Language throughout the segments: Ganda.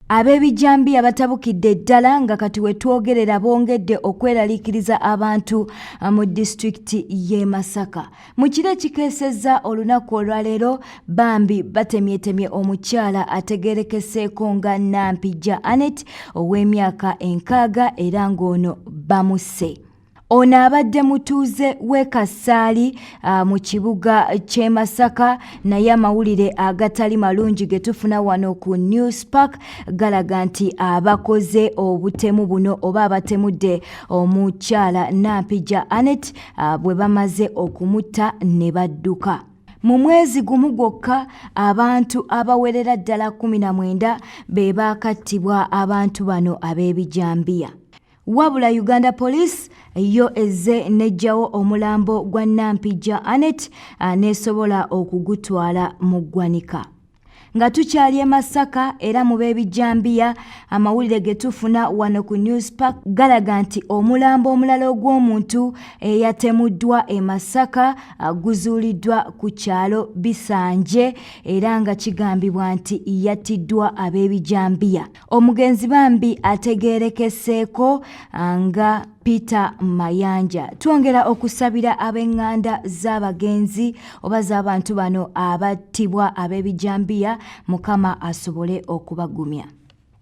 Ab'ebijambiya batabukidde ddala nga kati we twogerera bongedde okweraliikiriza abantu mu disitulikiti y'e Masaka. Mu kiro ekikeesezza olunaku olwaleero, bambi batemyetemye omukyala ategeerekeseeko nga Nampijja Annette ow'emyaka 60 era ng'ono bamusse. Ono abadde mutuuze w'e Kasaali mu kibuga ky'e Masaka, naye amawulire agatali malungi ge tufuna wano ku Newspark galaga nti abakoze obutemu buno oba abatemudde omukyala Nampijja Annette bwe bamaze okumutta ne badduka. Mu mwezi gumu gwokka abantu abawerera ddala 19 be baakattibwa abantu bano ab'ebijambiya. Wabula Uganda Police yo ezze nejjawo omulambo gwa Nampijja Annette nesobola okugutwala mu ggwanika. Nga tukyali e Masaka era mu b'ebijambiya, amawulire ge tufuna wano ku Newspark galaga nti omulambo omulala ogw'omuntu eyatemuddwa e Masaka guzuuliddwa ku kyalo Bisanje era nga kigambibwa nti yattiddwa ab'ebijambiya. Omugenzi bambi ategeerekeseeko nga Peter Mayanja. Twongera okusabira ab'eŋŋanda z'abagenzi oba z'abantu bano abattibwa ab'ebijambiya, Mukama asobole okubagumya.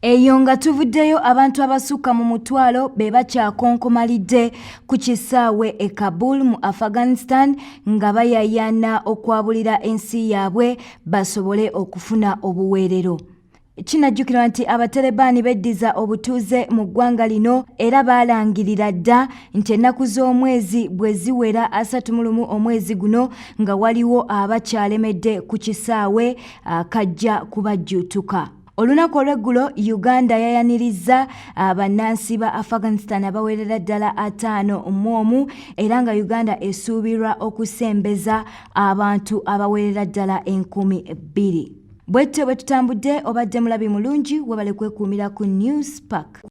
Eyo nga tuvuddeyo, abantu abasukka mu mutwalo be bakyakonkomalidde ku kisaawe e Kabul mu Afghanistan nga bayayana okwabulira ensi yaabwe basobole okufuna obuweerero. Kinajjukirwa nti abatalebaani beddiza obutuuze mu ggwanga lino era baalangirira dda nti ennaku z'omwezi bwe ziwera 31 omwezi guno nga waliwo abakyalemedde ku kisaawe kajja kubajjuutuka. Olunaku olw'eggulo Uganda yayanirizza bannansi ba Afghanistan abawerera ddala 51 era nga Uganda esuubirwa okusembeza abantu abawerera ddala 2,000. Bwetyo bwe tutambudde, obadde mulabi mulungi, webale kwekuumira ku Newspark.